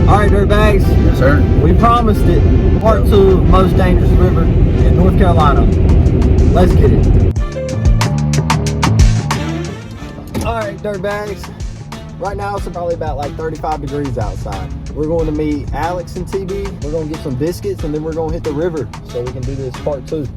Alright, Dirtbags. Yes, sir. We promised it. Part 2 of most dangerous river in North Carolina. Let's get it. Alright, Dirtbags. Right now it's probably about like 35 degrees outside. We're going to meet Alex and TB. We're going to get some biscuits and then we're going to hit the river so we can do this part 2.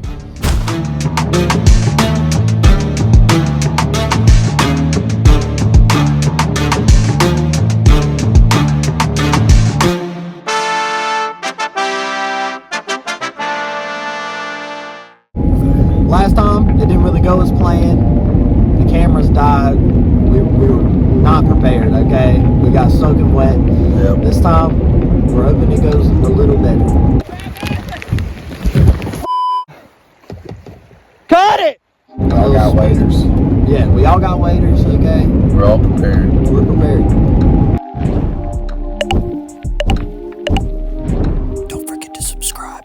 Last time, it didn't really go as planned. The cameras died. We were not prepared, okay? We got soaking wet. Yep. This time, we're hoping it goes a little better. Cut it! We all got waders. Yeah, we all got waders, okay? We're all prepared. We're prepared. Don't forget to subscribe.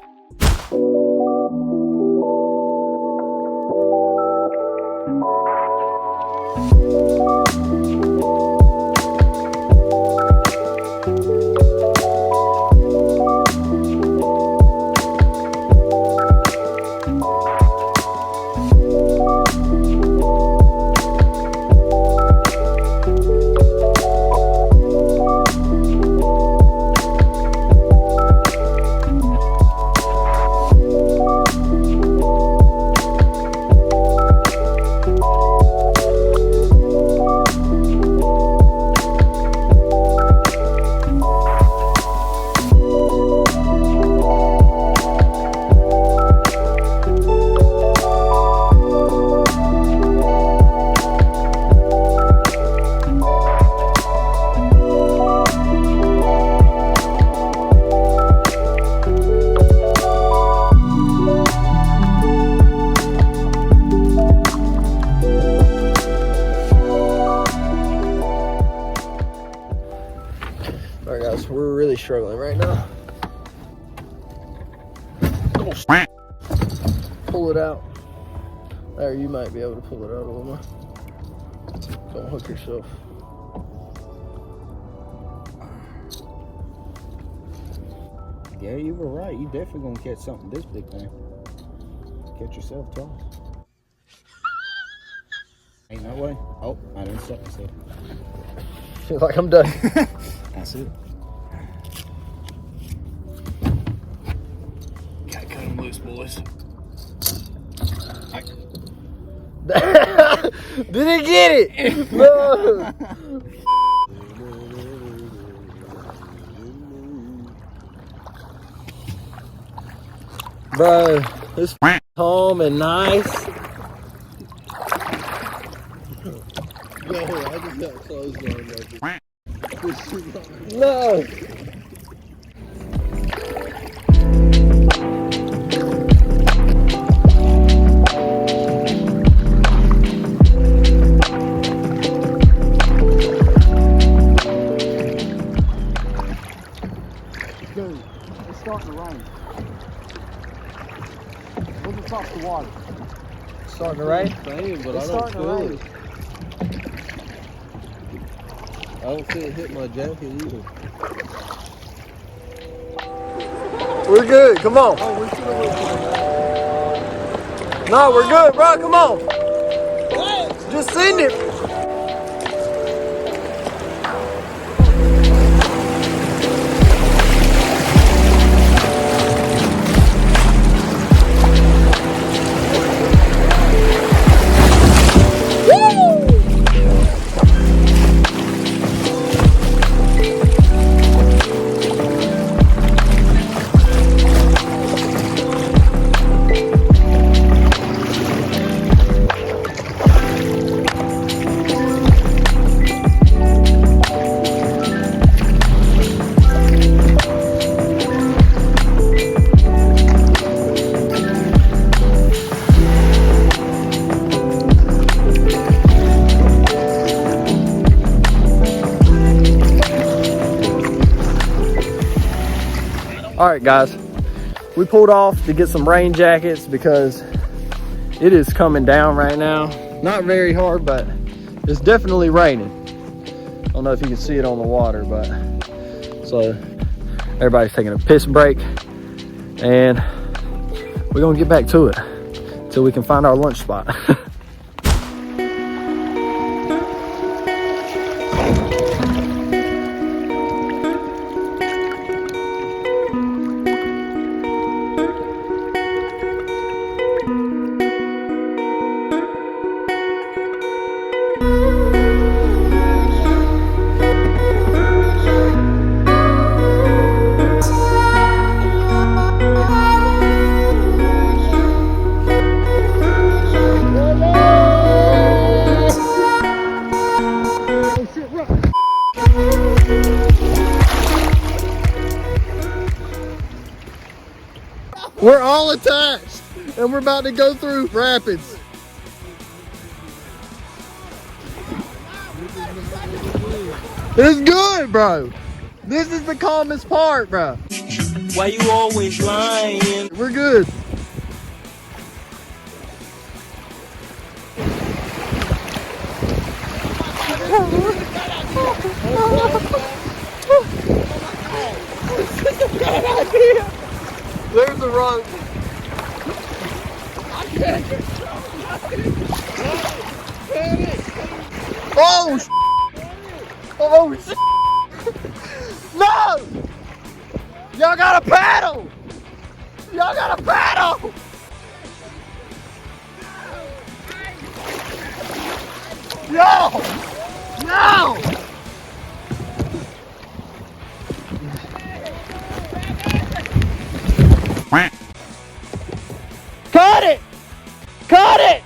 Alright guys, we're really struggling right now. Pull it out. There, you might be able to pull it out a little more. Don't hook yourself. Yeah, you were right. You definitely gonna catch something this big thing. Catch yourself twice. Ain't no way. Oh, I didn't set myself. Feel like I'm done. That's it. Gotta cut them loose, boys. Didn't get it! No. Bro, this calm and nice. Yo, I just got closed on. No. Dude, it's starting to rain. Look across the water. It's starting to rain? But It's starting to rain. I don't see it hit my jacket either. We're good, come on. Oh, we should have. No, we're good, bro, come on. What? Just send it. All right, guys, we pulled off to get some rain jackets because it is coming down right now. Not very hard, but it's definitely raining. I don't know if you can see it on the water, but so Everybody's taking a piss break, and we're gonna get back to it till we can find our lunch spot. We're all attached, and we're about to go through rapids. It's good, bro. This is the calmest part, bro. Why you always lying? We're good. There's the rope. Oh, oh, no! Y'all gotta paddle! Y'all gotta paddle! No! No! Cut it! Cut it!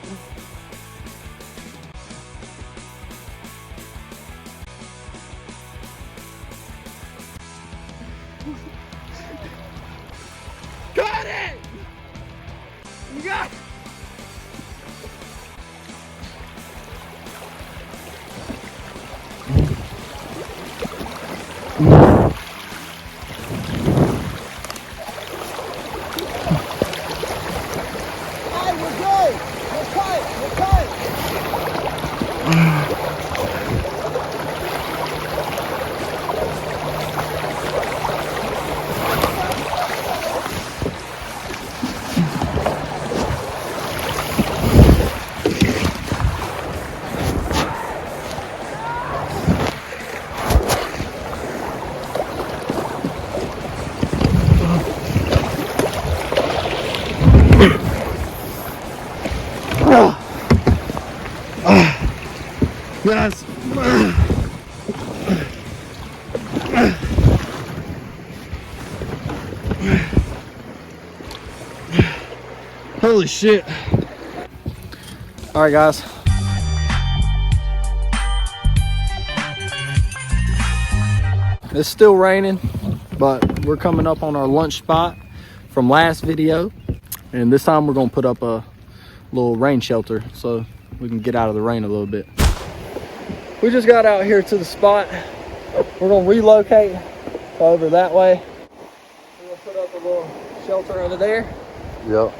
Cut it! You got it! Yes. Holy shit. All right, guys. It's still raining, but we're coming up on our lunch spot from last video. And this time we're gonna put up a little rain shelter so we can get out of the rain a little bit. We just got out here to the spot. We're gonna relocate over that way. We're gonna put up a little shelter over there. Yep.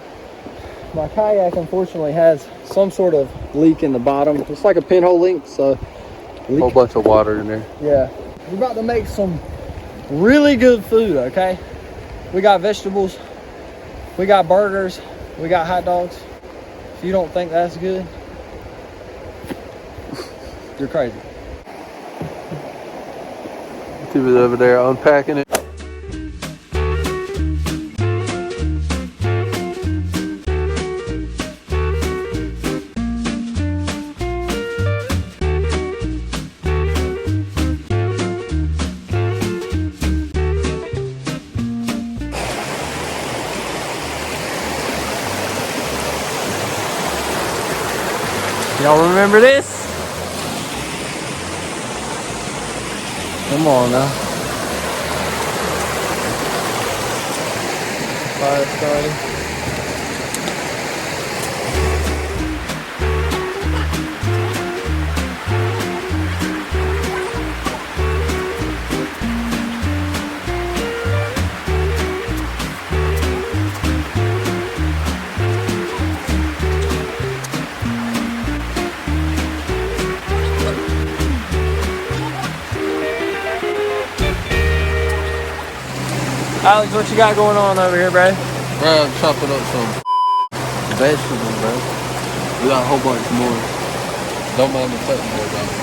My kayak unfortunately has some sort of leak in the bottom. It's like a pinhole leak, so Whole bunch of water in there. yeah. We're about to make some really good food, okay? We got vegetables, we got burgers, we got hot dogs. If you don't think that's good, you're crazy. TV's over there unpacking it. Y'all remember this? Come on now. Fire started. Alex, what you got going on over here, bro? Bro, I'm chopping up some vegetables, bro. We got a whole bunch more. Don't mind me cutting more, bro.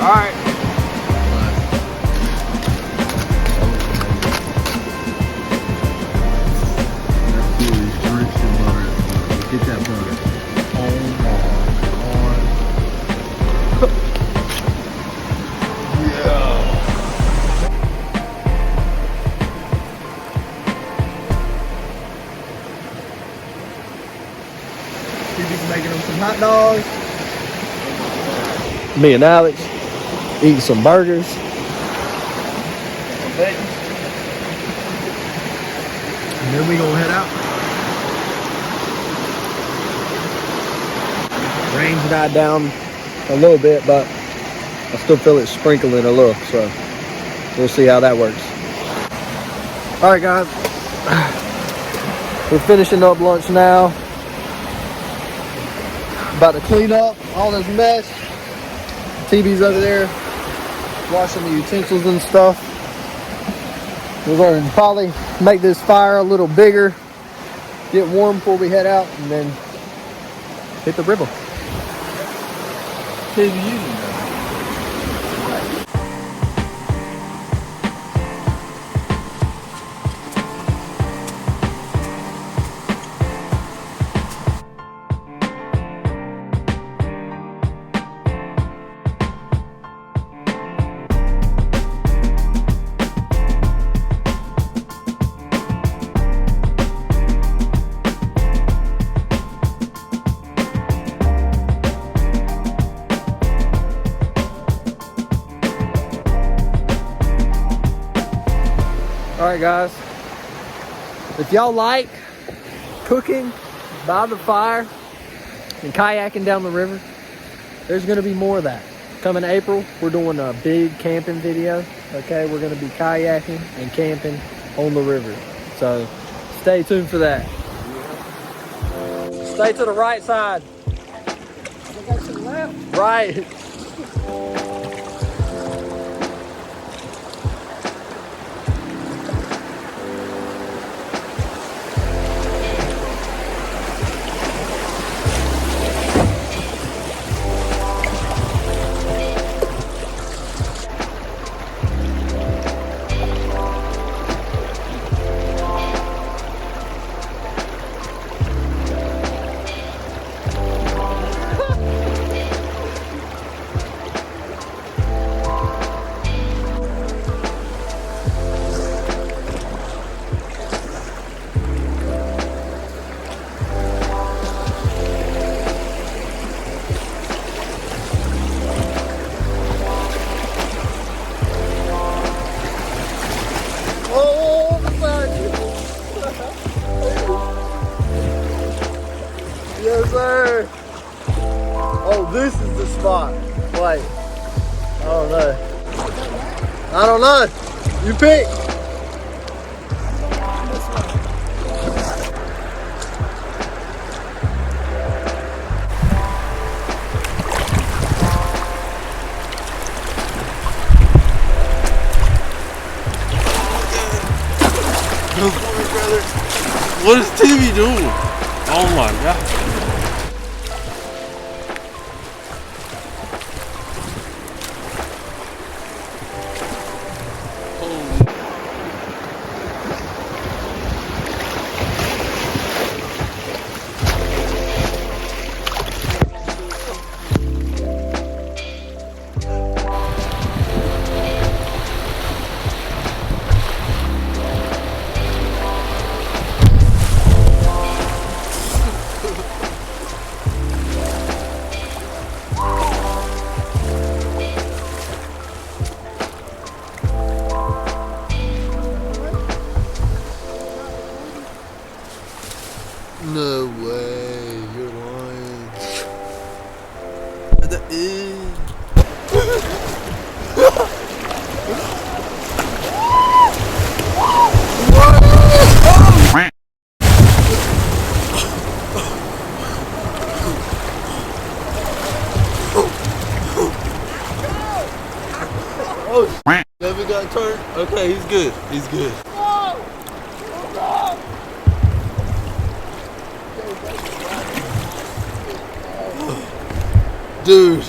All right. Get that butter. Oh TB's making them some hot dogs. Me and Alex eating some burgers. And then we gonna head out. Rain's died down a little bit, but I still feel it sprinkling a little, so we'll see how that works. All right, guys, we're finishing up lunch now. About to clean up all this mess. TB's over there washing the utensils and stuff. We're going to probably make this fire a little bigger, get warm before we head out, and then hit the river. All right, guys, if y'all like cooking by the fire and kayaking down the river, there's gonna be more of that. Coming April, we're doing a big camping video, okay? We're gonna be kayaking and camping on the river. So stay tuned for that. Stay to the right side. To the left. Right. Yes, sir. Oh, this is the spot. Wait. I don't know. I don't know. You pick. What is TV doing? Oh my god. No way, you're lying. That is. Oh, Devin got turned? Okay, he's good. He's good. Dude,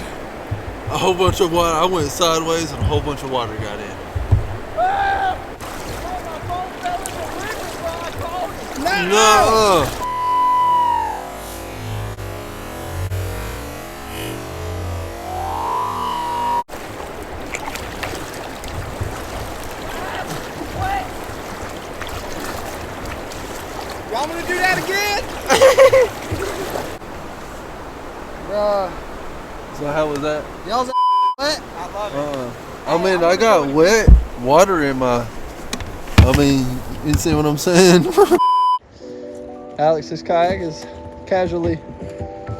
a whole bunch of water. I went sideways and a whole bunch of water got in. No! Y'all want to do that again? Bruh. So how was that? Y'all's wet? I love it. I mean, I got wet water in my. I mean, you see what I'm saying? Alex's kayak is casually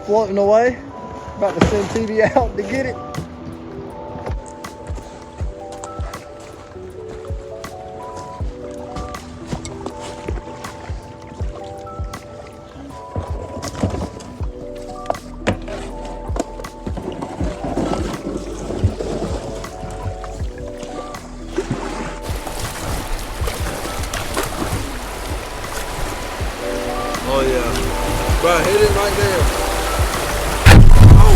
floating away. About to send TV out to get it. Oh yeah. Bro, hit it right there. Oh.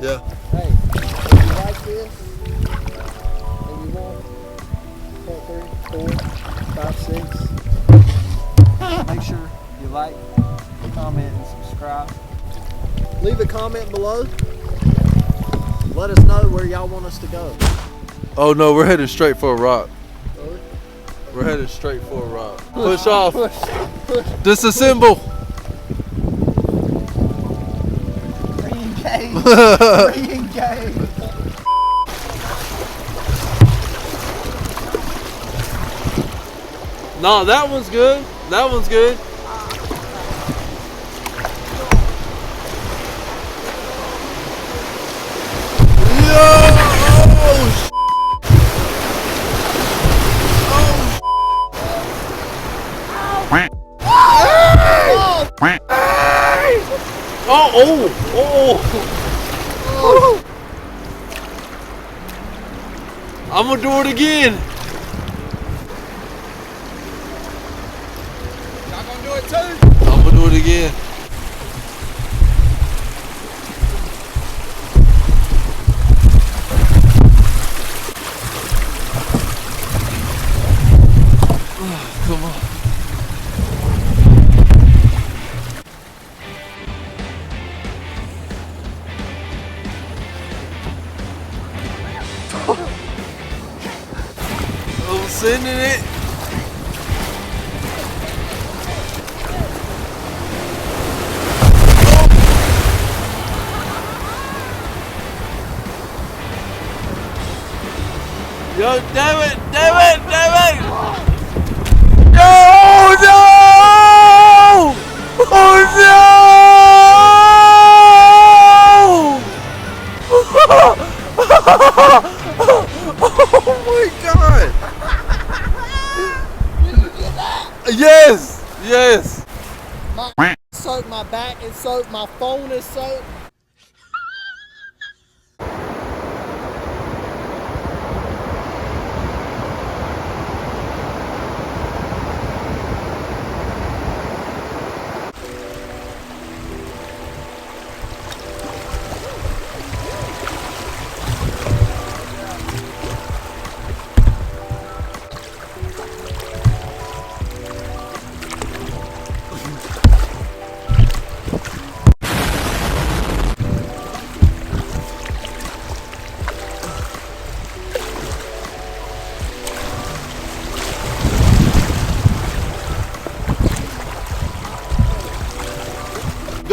Yeah. Hey, if you like this, maybe 1, 2, 3, 4, 5, 6. Make sure you like, comment, and subscribe. Leave a comment below. Let us know where y'all want us to go. Oh no, we're headed straight for a rock. We're headed straight for a rock. Push off. Disassemble. Re-engage. Re-engage. No, that one's good. That one's good. I'm gonna do it again. Y'all gonna do it too? I'm gonna do it again. Come on. I'm sending it. Yo, damn it, damn it, damn it! No, no! Oh no! Oh my god! Yes! Yes! My soaked, my back is soaked, my phone is soaked.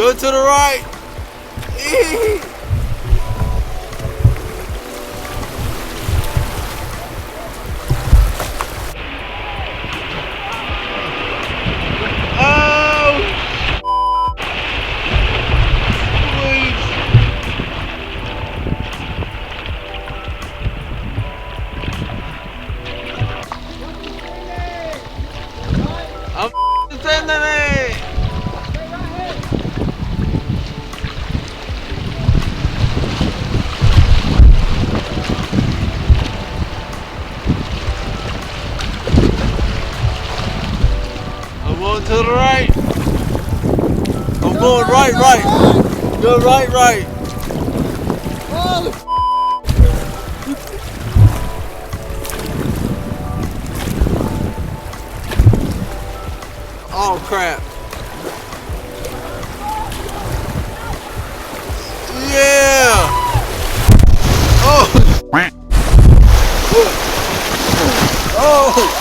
Go to the right. I'm sending it. I'm going to the right. I'm going right. Go right. Oh crap. Yeah. Oh. Oh.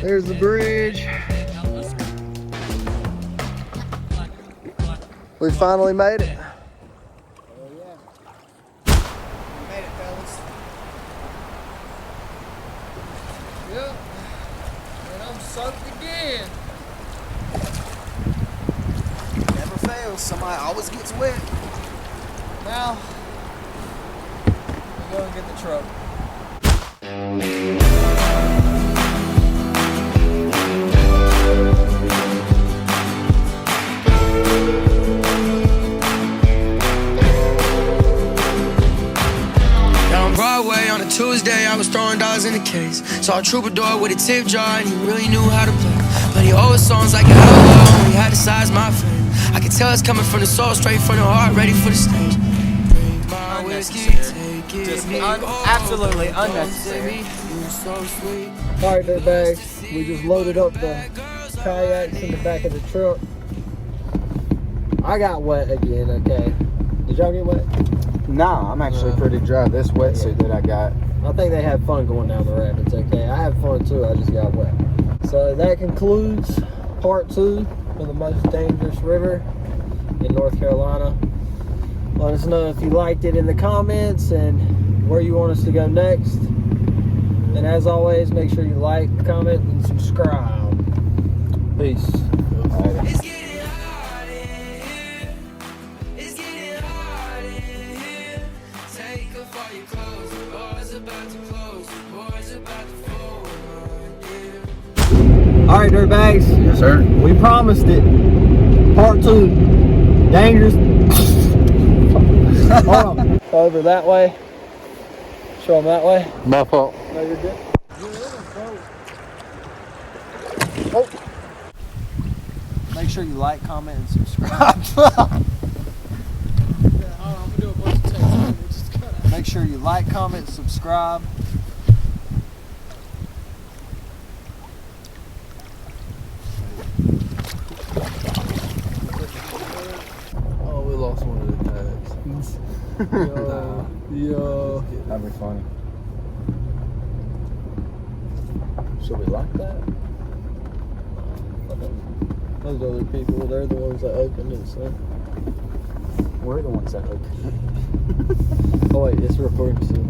There's the bridge. We finally made it. Oh yeah. We made it, fellas. Yep. And I'm soaked again. Never fails. Somebody always gets wet. Now, we go and get the truck. Down Broadway on a Tuesday, I was throwing dollars in the case. Saw a troubadour with a tip jar and he really knew how to play. But he always songs like an outlaw when he had to size my frame. I could tell it's coming from the soul, straight from the heart, ready for the stage. Drink my whiskey, take it Just me absolutely unnecessary. You so sweet. All right, Dirtbags. We just loaded up the kayaks in the back of the truck. I got wet again, okay. Did y'all get wet? Nah, I'm actually pretty dry. This wetsuit that I got. I think they had fun going down the rapids, okay. I had fun too, I just got wet. So that concludes part 2 of the most dangerous river in North Carolina. Let us know if you liked it in the comments and where you want us to go next. And as always, make sure you like, comment, and subscribe. Peace. It's getting hot in here. It's getting hot in here. Take off all your clothes. The door's about to close. The door's about to fold. All right, Dirtbags. Yes, sir. We promised it. Part 2. Dangerous. Hold on. Over that way. Show them that way. My fault. No, you're good. Oh. Make sure you like, comment, and subscribe. Make sure you like, comment, subscribe. Oh, we lost one of the tags. Yo. That'd be funny. Should we like that? Those other people, they're the ones that opened it, so. We're the ones that open. Oh wait, it's recording soon.